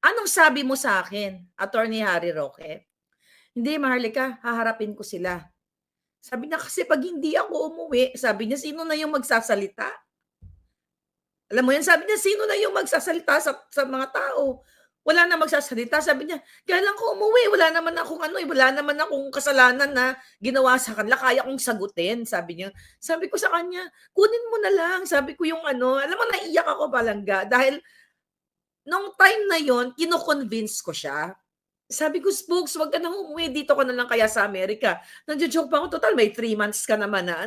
Anong sabi mo sa akin, Attorney Harry Roque? Hindi, Maharlika, haharapin ko sila. Sabi niya, kasi pag hindi ako umuwi, sabi niya, sino na yung magsasalita? Alam mo yun, sabi niya, sino na yung magsasalita sa mga tao? Wala na magsasalita. Sabi niya, kailan ko umuwi? Wala naman akong wala naman akong kasalanan na ginawa sa kanila. Kaya kong sagutin, sabi niya. Sabi ko sa kanya, kunin mo na lang. Sabi ko yung alam mo, naiyak ako palangga. Dahil nung time na yon, kino-convince ko siya. Sabi ko, "Spokes, wag ka nang umuwi, dito ka na lang kaya sa Amerika." Nagjo-joke pa ako, "Total may 3 months ka naman na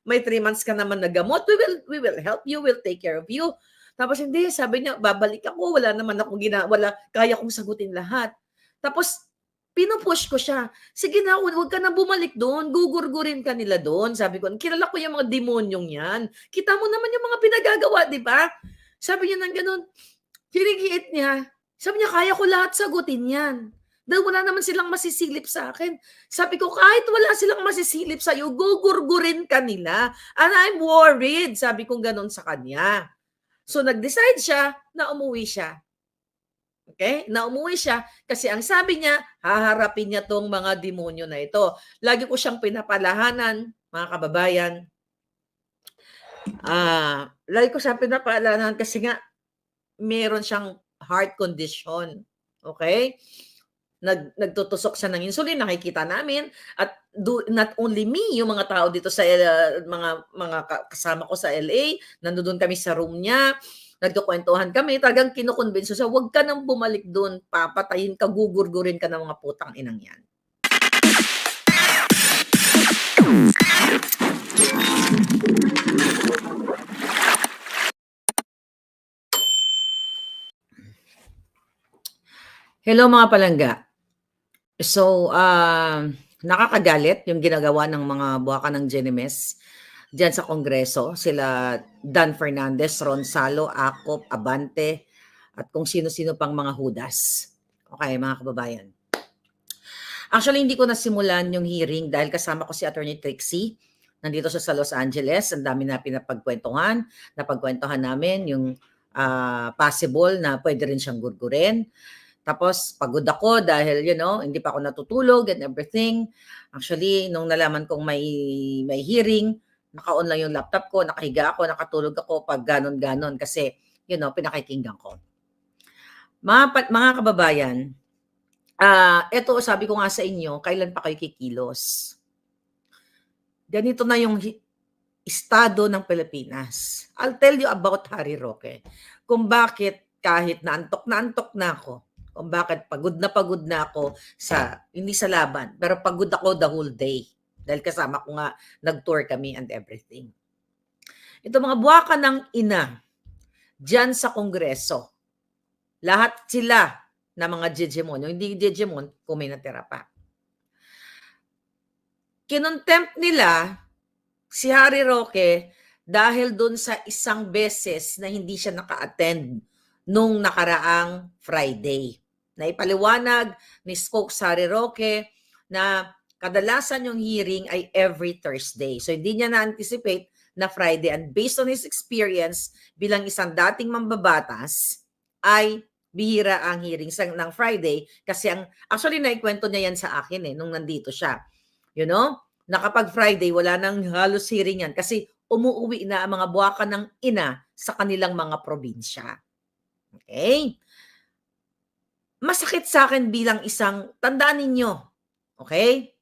may 3 months ka naman na gamot. We will help you, we'll take care of you." Tapos hindi, sabi niya, "Babalik ako, wala naman akong kaya kong sagutin lahat." Tapos pinu-push ko siya, "Sige na, wag ka na bumalik do'n, gugurgurin ka nila do'n." Sabi ko, "Kilala ko yung mga demonyong 'yan. Kita mo naman yung mga pinagagawa, 'di ba?" Sabi niya ng gano'n, kinikiit niya. Sabi niya, "Kaya ko lahat sagutin 'yan. Dahil wala naman silang masisilip sa akin." Sabi ko, "Kahit wala silang masisilip sa'yo, gugurgurin ka nila. And I'm worried." Sabi kong gano'n sa kanya. So, nag-decide siya na umuwi siya. Okay? Na umuwi siya kasi ang sabi niya, haharapin niya 'tong mga demonyo na ito. Lagi ko siyang pinapalahanan, mga kababayan. Lagi ko siyang pinapaalalahanan kasi nga meron siyang heart condition. Okay? Nagtutusok siya ng insulin, nakikita namin at not only me, yung mga tao dito sa mga kasama ko sa LA, nandoon kami sa room niya, nagkukuwentuhan kami, talagang kinukumbinsi siya, "Wag ka nang bumalik dun, papatayin ka, gugurgurin ka ng mga putang inang 'yan." Hello mga palangga. So, nakakagalit yung ginagawa ng mga buwaka ng Genemes diyan sa Kongreso. Sila Dan Fernandez, Ron Salo, Acop, Abante, at kung sino-sino pang mga hudas. Okay, mga kababayan. Actually, hindi ko nasimulan yung hearing dahil kasama ko si Attorney Trixie. Nandito siya sa Los Angeles. Ang dami na pinapagkwentuhan. Napagkwentuhan namin yung possible na pwede rin siyang gurgurin. Tapos pagod ako dahil hindi pa ako natutulog and everything. Actually, nung nalaman kong may hearing, naka-on lang yung laptop ko, nakahiga ako, nakatulog ako pag ganon-ganon kasi pinakikinggan ko. Mga kababayan, eto sabi ko nga sa inyo, kailan pa kayo kikilos? Ganito na yung estado ng Pilipinas. I'll tell you about Harry Roque. Kung bakit kahit naantok na ako, kung bakit pagod na ako hindi sa laban, pero pagod ako the whole day. Dahil kasama ko nga, nag-tour kami and everything. Ito mga buwaka ng ina, dyan sa Kongreso, lahat sila na mga Jejemon, hindi Jejemon, kung may natira pa. Kinontempt nila si Harry Roque dahil dun sa isang beses na hindi siya naka-attend nung nakaraang Friday. Naipaliwanag ni Spokes Harry Roque na kadalasan yung hearing ay every Thursday. So hindi niya na-anticipate na Friday, and based on his experience bilang isang dating mambabatas ay bihira ang hearing ng Friday kasi actually naikwento niya yan sa akin nung nandito siya. Na kapag Friday, wala nang halos hearing yan kasi umuuwi na ang mga buwaka ng ina sa kanilang mga probinsya. Okay? Masakit sa akin bilang tandaan ninyo, okay?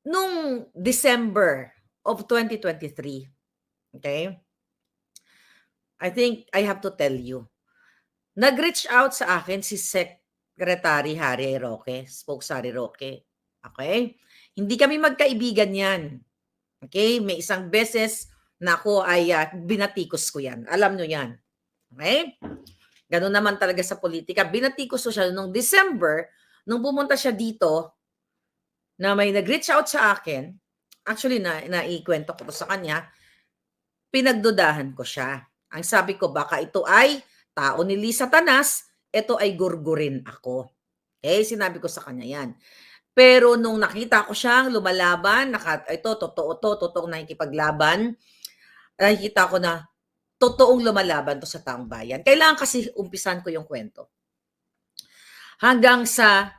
Nung December of 2023, okay? I think I have to tell you, nag-reach out sa akin si Secretary Harry Roque, Spokes Harry Roque. Okay? Hindi kami magkaibigan yan. Okay? May isang beses na ako ay binatikos ko yan. Alam nyo yan. Okay? Ganun naman talaga sa politika. Binatikos ko siya nung December, nung pumunta siya dito, na may nag-reach out sa akin. Actually, naikwento ko sa kanya, pinagdudahan ko siya. Ang sabi ko, baka ito ay tao ni Satanas, ito ay gurgurin ako. Okay? Sinabi ko sa kanya yan. Pero nung nakita ko siyang lumalaban, ito, totoong nakikipaglaban, nakikita ko na, totoong lumalaban 'to sa taong bayan. Kailangan kasi umpisahan ko yung kwento. Hanggang sa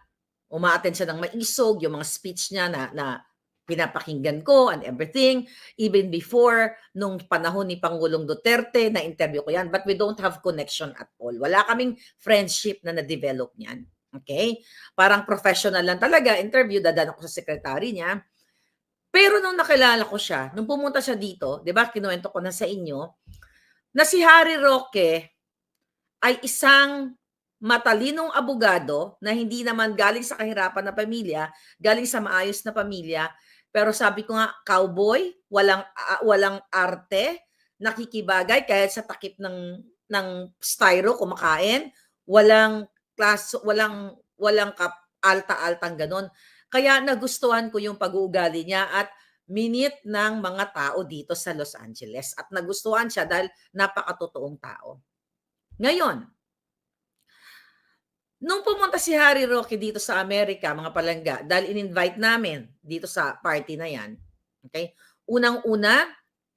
uma-attend siya ng maisog, yung mga speech niya na pinapakinggan ko and everything. Even before, nung panahon ni Pangulong Duterte, na-interview ko yan, but we don't have connection at all. Wala kaming friendship na na-develop niyan. Okay? Parang professional lang talaga, interview, dadaan ako sa secretary niya. Pero nung nakilala ko siya, nung pumunta siya dito, di ba, kinuwento ko na sa inyo, na si Harry Roque ay isang matalinong abogado na hindi naman galing sa kahirapan na pamilya, galing sa maayos na pamilya, pero sabi ko nga, cowboy, walang arte, nakikibagay kahit sa takip ng styro kumakain, walang walang alta-altang ganon. Kaya nagustuhan ko yung pag-uugali niya at minute ng mga tao dito sa Los Angeles at nagustuhan siya dahil napakatotoong tao. Ngayon, nung pumunta si Harry Roque dito sa Amerika, mga palangga, dahil in-invite namin dito sa party na yan, okay? Unang-una,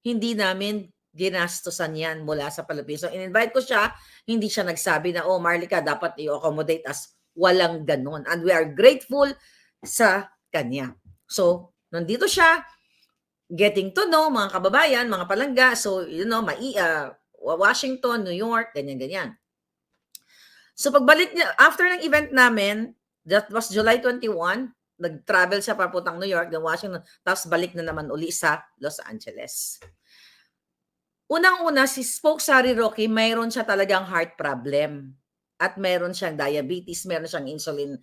hindi namin ginastusan yan mula sa Pilipinas. So, in-invite ko siya, hindi siya nagsabi na, oh, Marlica, dapat i-accommodate us. Walang ganun. And we are grateful sa kanya. So, nandito siya, getting to know mga kababayan, mga palangga. So, Washington, New York, ganyan-ganyan. So pagbalik niya, after ng event namin, that was July 21, nag-travel siya papuntang New York, then Washington, tapos balik na naman uli sa Los Angeles. Unang-una, si Spokes Harry Roque, mayroon siya talagang heart problem. At mayroon siyang diabetes, mayroon siyang insulin,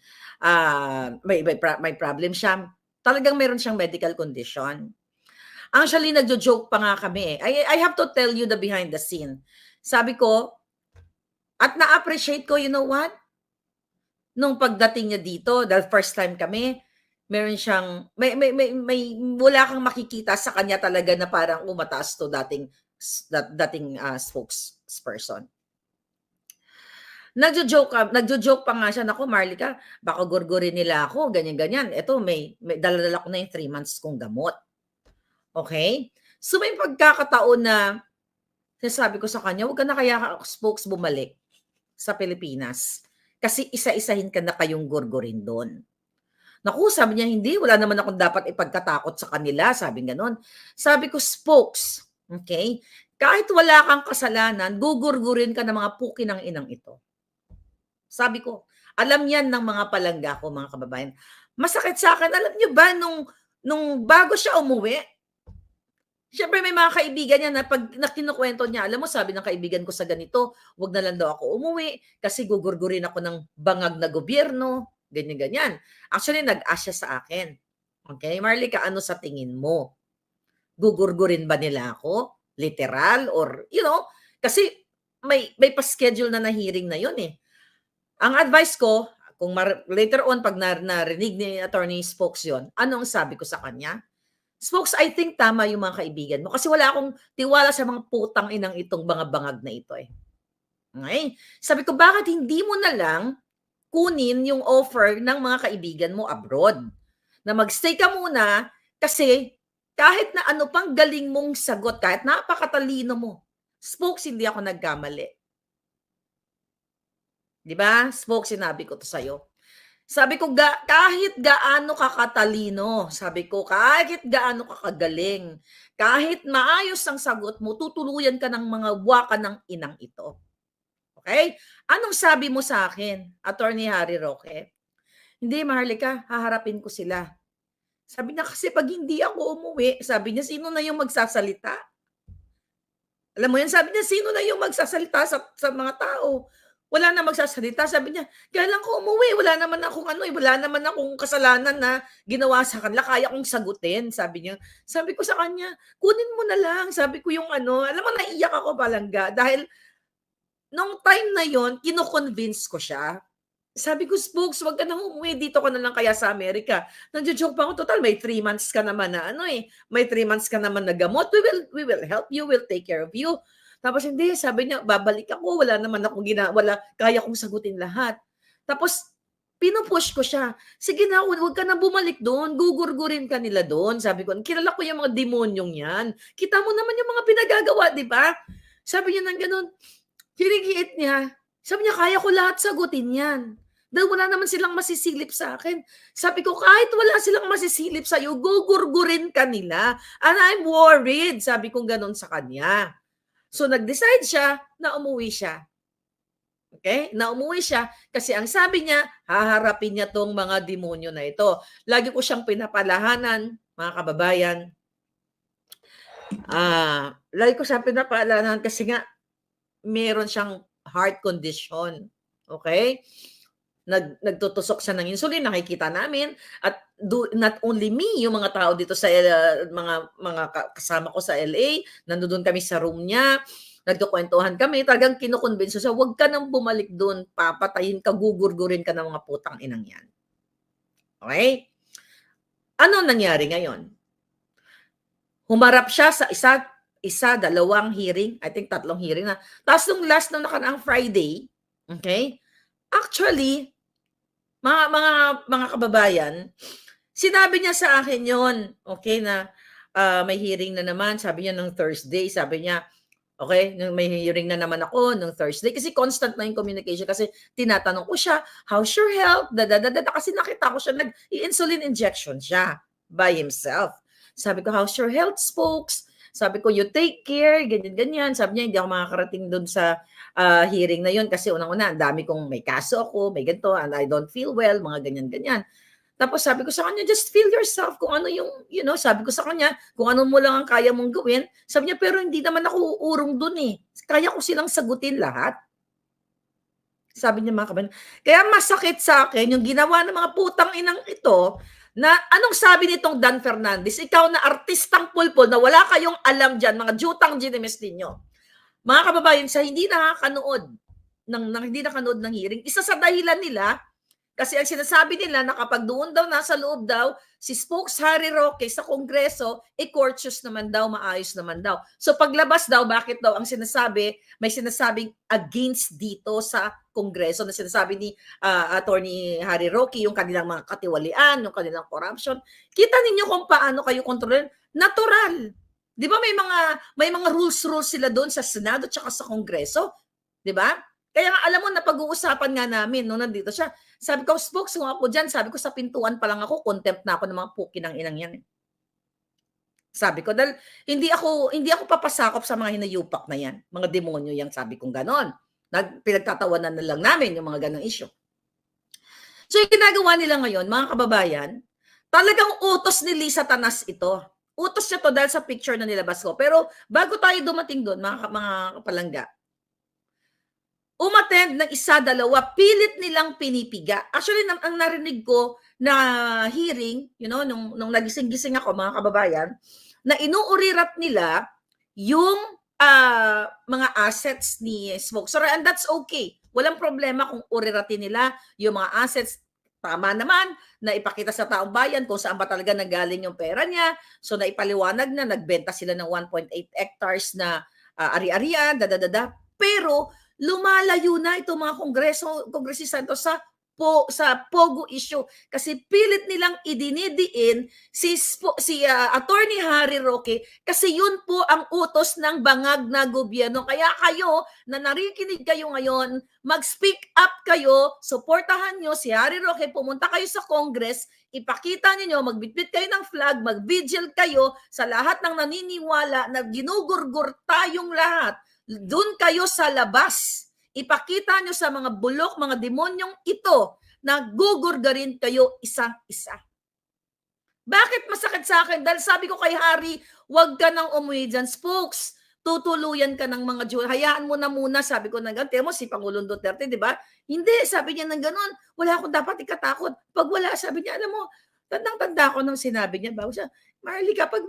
may problem siya. Talagang mayroon siyang medical condition. Actually, nagjo-joke pa nga kami. I have to tell you the behind the scene. Sabi ko, at na-appreciate ko, you know what? Nung pagdating niya dito, dahil first time kami, meron siyang, wala kang makikita sa kanya talaga na parang umataas to dating spokesperson. Nagjo-joke pa nga siya, naku Marlica, baka gurgurin nila ako, ganyan-ganyan. Ito, may dala-dala ko na yung 3 months kong gamot. Okay? So may pagkakataon na, sabi ko sa kanya, huwag ka na kaya spokes bumalik sa Pilipinas. Kasi isa-isahin ka na kayong gurgurin doon. Naku, sabi niya, hindi, wala naman akong dapat ipagkatakot sa kanila, sabi ganon. Sabi ko, spokes, okay? Kahit wala kang kasalanan, gugurgurin ka ng mga puki ng inang ito. Sabi ko, alam yan ng mga palangga ko, mga kababayan. Masakit sa akin, alam niyo ba, nung bago siya umuwi, siyempre may mga kaibigan niya na pag kinukwento niya, alam mo, sabi ng kaibigan ko sa ganito, wag na lang daw ako umuwi kasi gugurgurin ako ng bangag na gobyerno, ganyan-ganyan. Actually, nag-ask siya sa akin. Okay, Marlica, ano sa tingin mo? Gugurgurin ba nila ako? Literal? Or, kasi may pa-schedule na hearing na yun eh. Ang advice ko, kung later on, pag narinig ni Attorney Spokes yun, anong sabi ko sa kanya? Spokes, I think tama yung mga kaibigan mo kasi wala akong tiwala sa mga putang inang itong bangag na ito eh. Okay? Sabi ko, bakit hindi mo na lang kunin yung offer ng mga kaibigan mo abroad? Na magstay ka muna kasi kahit na ano pang galing mong sagot, kahit napakatalino mo, Spokes, hindi ako nagkamali. Di ba? Spokes, sinabi ko to sa'yo. Sabi ko, kahit gaano ka katalino, sabi ko, kahit gaano ka kagaling, kahit maayos ang sagot mo, tutuluyan ka ng mga waka ng inang ito. Okay? Anong sabi mo sa akin, Attorney Harry Roque? Hindi, Marlica, haharapin ko sila. Sabi niya, kasi pag hindi ako umuwi, sabi niya, sino na yung magsasalita? Alam mo yan, sabi niya, sino na yung magsasalita sa mga tao? Wala na magsasalita. Sabi niya, kaya lang ko umuwi. Wala naman akong kasalanan na ginawa sa kanila. Kaya kong sagutin, sabi niya. Sabi ko sa kanya, kunin mo na lang. Sabi ko yung alam mo, naiyak ako palangga. Dahil, nung time na yon, kino-convince ko siya. Sabi ko, Spokes, wag ka na umuwi. Dito ka na lang kaya sa Amerika. Nandiyo-joke pa ako, total, may 3 months ka naman na May 3 months ka naman na gamot. We will help you. We'll take care of you. Tapos hindi, sabi niya, babalik ako, wala naman akong kaya kong sagutin lahat. Tapos, pinupush ko siya. Sige na, huwag ka na bumalik doon, gugurgurin ka nila doon. Sabi ko, kilala ko yung mga demonyong yan. Kita mo naman yung mga pinagagawa, di ba? Sabi niya ng gano'n, kinikiit niya. Sabi niya, "Kaya ko lahat sagutin 'yan. Dahil wala naman silang masisilip sa akin." Sabi ko, "Kahit wala silang masisilip sa'yo, gugurgurin ka nila. And I'm worried." Sabi kong gano'n sa kanya. So, nag-decide siya na umuwi siya. Okay? Na umuwi siya kasi ang sabi niya, haharapin niya 'tong mga demonyo na ito. Lagi ko siyang pinapalahanan, mga kababayan, lagi ko siyang pinapaalalahanan kasi nga meron siyang heart condition, okay? Nagtutusok siya ng insulin, nakikita namin at not only me, yung mga tao dito sa mga kasama ko sa LA, nandoon kami sa room niya, nagkukuwentuhan kami, talagang kinukumbinsi siya, "Wag ka nang bumalik dun, papatayin ka, gugurgurin ka ng mga putang inang 'yan." Okay? Ano nangyari ngayon? Humarap siya sa dalawang hearing, I think 3 hearing na. Tapos nung last na nakaraang Friday, okay? Actually, mga kababayan, sinabi niya sa akin yon, okay, na, may hearing na naman, sabi niya nung Thursday, sabi niya, okay, nung may hearing na naman ako nung Thursday kasi constant na yung communication kasi tinatanong ko siya, "How's your health?" Kasi nakita ko siya nag-i-insulin injection siya by himself. Sabi ko, "How's your health, Spokes?" Sabi ko, "You take care," ganyan-ganyan. Sabi niya, "Hindi ako makakarating doon sa hearing na yun kasi unang-una, ang dami kong may kaso ako, may ganito, and I don't feel well," mga ganyan-ganyan. Tapos sabi ko sa kanya, "Just feel yourself kung ano yung, sabi ko sa kanya, "Kung ano mo lang ang kaya mong gawin." Sabi niya, "Pero hindi naman ako uurong dun eh. Kaya ko silang sagutin lahat." Sabi niya, mga kabayan. Kaya masakit sa akin yung ginawa ng mga putang inang ito na anong sabi nitong Dan Fernandez, ikaw na artistang pulpul na wala kayong alam dyan, mga jutang ginimis ninyo. Mga kababayan, sa hindi nakanood ng hearing, isa sa dahilan nila, kasi ang sinasabi nila na kapag doon daw, nasa loob daw, si Spokes Harry Roque sa Kongreso, courteous naman daw, maayos naman daw. So paglabas daw, bakit daw ang sinasabi, may sinasabing against dito sa Kongreso na sinasabi ni Attorney Harry Roque, yung kanilang mga katiwalian, yung kanilang corruption. Kita ninyo kung paano kayo kontrolin. Natural. Di ba may mga rules sila doon sa Senado at sa Kongreso? Di ba? Kaya nga alam mo na pag-uusapan nga namin nung nandito siya. Sabi ko, "Spokes, kung ako diyan," sabi ko, "sa pintuan pa lang ako, contempt na ako ng mga pukinang inang 'yan." Sabi ko, dahil hindi ako papasakop sa mga hinayupak na 'yan, mga demonyo 'yang, sabi kong gano'n. Pinagtatawanan na lang namin yung mga gano'ng issue. So yung ginagawa nila ngayon, mga kababayan, talagang utos ni Lisa Tanas ito. Utos niya 'to dahil sa picture na nilabas ko. Pero bago tayo dumating do'n, mga kapalangga, umattend ng isa, dalawa, pilit nilang pinipiga. Actually, ang narinig ko na hearing, nung nagising-gising ako, mga kababayan, na inuurirat nila yung mga assets ni Smoke. Sorry, and that's okay. Walang problema kung uriratin nila yung mga assets. Tama naman na ipakita sa taong bayan kung saan ba talaga nanggaling yung pera niya. So, naipaliwanag na, nagbenta sila ng 1.8 hectares na ari-arian, Pero, lumalayo na itong mga kongresista sa Pogo issue kasi pilit nilang idinidiin si Attorney Harry Roque kasi yun po ang utos ng bangag na gobyerno. Kaya kayo na narikinig kayo ngayon, mag-speak up kayo, suportahan nyo si Harry Roque, pumunta kayo sa Congress, ipakita niyo, magbitbit kayo ng flag, mag-vigil kayo sa lahat ng naniniwala na ginugurgur tayong lahat. Doon kayo sa labas. Ipakita nyo sa mga bulok, mga demonyong ito na gugurgarin kayo isang-isa. Bakit masakit sa akin? Dahil sabi ko kay Harry, wag ka nang umuwi dyan, Spokes. Tutuluyan ka ng mga Jew. Hayaan mo na muna, sabi ko na gano'n. Tiyan mo si Pangulong Duterte, di ba? Hindi, sabi niya ng gano'n. Wala akong dapat ikatakot. Pag wala, sabi niya, alam mo, tandang-tanda ko nung sinabi niya, bago siya, Marlica, pag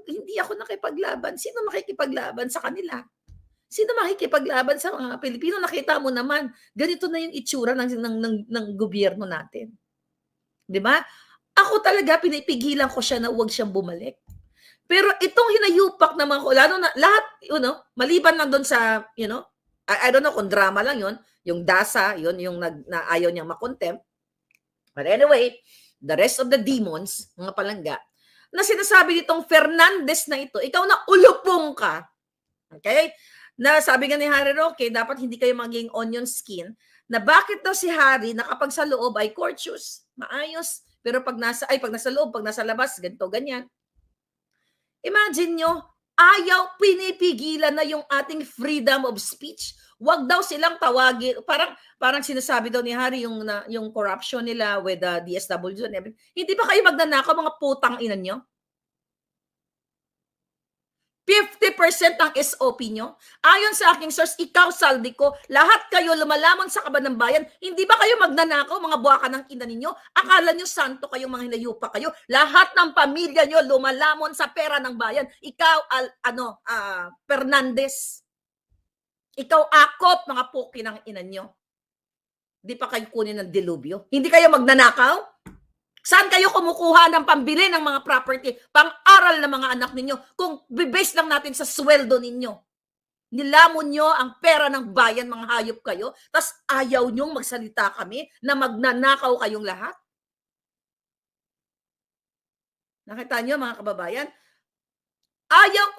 hindi ako nakipaglaban, sino makikipaglaban sa kanila? Sino makikipaglaban sa mga Pilipino? Nakita mo naman, ganito na yung itsura ng gobyerno natin. 'Di ba? Ako talaga pinipigilan ko siya na huwag siyang bumalik. Pero itong hinayupak na mga lalo na lahat, maliban lang doon sa, I don't know kung drama lang 'yon, yung DASA, 'yon yung na ayaw niyang makontempt. But anyway, the rest of the demons, mga palangga, na sinasabi nitong Fernandez na ito, ikaw na ulupong ka. Okay? Na sabi nga ni Harry Roque, dapat hindi kayo maging onion skin, na bakit daw si Harry na kapag sa loob ay courteous, maayos, pero pag nasa loob, pag nasa labas, ganito, ganyan. Imagine nyo, pinipigilan na yung ating freedom of speech. Wag daw silang tawagin, parang sinasabi daw ni Harry yung corruption nila with the DSWD and everything. Hindi ba kayo magnanakaw, mga putang ina nyo? 50% ang SOP nyo? Ayon sa aking source, ikaw, Saldico, lahat kayo lumalamon sa kaban ng bayan. Hindi ba kayo magnanakaw, mga buwaka ng ina ninyo? Akala nyo santo kayo, mga hinayupa kayo? Lahat ng pamilya nyo lumalamon sa pera ng bayan. Ikaw, Fernandez. Ikaw, Akop, mga puki ng ina nyo. Di pa kayo kunin ng dilubyo? Hindi kayo magnanakaw? Saan kayo kumukuha ng pambili ng mga property, pang-aral ng mga anak ninyo, kung bibase lang natin sa sweldo ninyo? Nilamon nyo ang pera ng bayan, mga hayop kayo, tas ayaw nyong magsalita kami na magnanakaw kayong lahat? Nakita nyo, mga kababayan?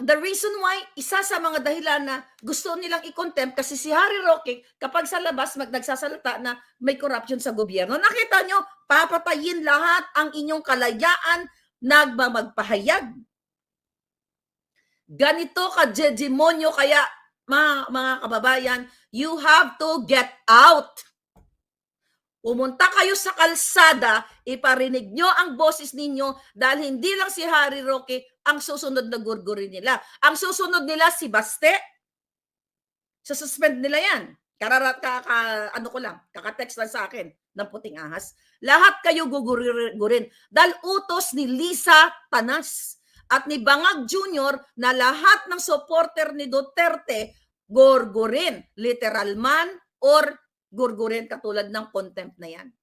The reason why, isa sa mga dahilan na gusto nilang i-contempt, kasi si Harry Roque, kapag sa labas nagsasalita na may corruption sa gobyerno, nakita nyo, papatayin lahat ang inyong kalayaan, magpahayag. Ganito ka-demonyo, kaya mga kababayan, you have to get out. Pumunta kayo sa kalsada, iparinig nyo ang boses ninyo, dahil hindi lang si Harry Roque ang susunod na gurgurin nila. Ang susunod nila si Baste. Suspend nila yan. Kaka-text lang sa akin ng puting ahas. Lahat kayo gugurin. Dahil utos ni Lisa Tanas at ni Bangag Jr. na lahat ng supporter ni Duterte gurgurin. Literal man or gurgurin, katulad ng contempt na yan.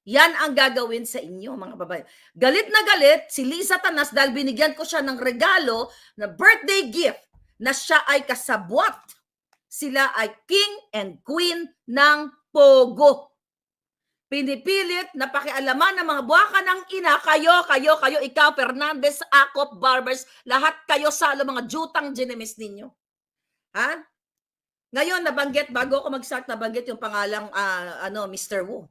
Yan ang gagawin sa inyo, mga babae. Galit na galit si Lisa Tanas dahil binigyan ko siya ng regalo na birthday gift na siya ay kasabwat. Sila ay king and queen ng Pogo. Pinipilit na pakialaman ng mga buwaka ng ina, kayo, ikaw, Fernandez, Akop, Barbers, lahat kayo salo, mga jutang ginemis ninyo. Ha? Ngayon, bago ako mag-start, nabanggit yung pangalang Mr. Wu.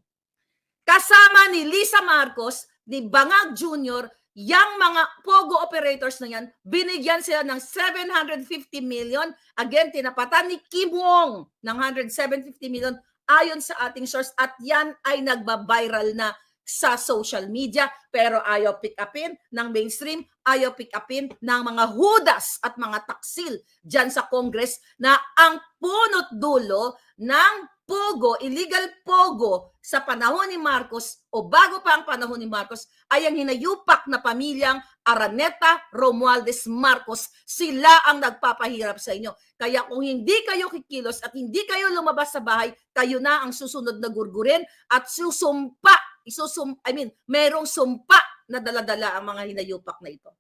Kasama ni Lisa Marcos, ni Bangag Jr., yung mga Pogo operators na yan, binigyan sila ng 750 million. Again, tinapatan ni Kim Wong ng 150 million ayon sa ating source. At yan ay nagba-viral na sa social media, pero ayaw pick upin ng mainstream, ayaw pick upin ng mga hudas at mga taksil dyan sa Congress na ang punot dulo ng Pogo, illegal Pogo sa panahon ni Marcos o bago pa ang panahon ni Marcos ay ang hinayupak na pamilyang Araneta Romualdez Marcos. Sila ang nagpapahirap sa inyo. Kaya kung hindi kayo kikilos at hindi kayo lumabas sa bahay, kayo na ang susunod na gurgurin at merong sumpa na daladala ang mga hinayupak na ito.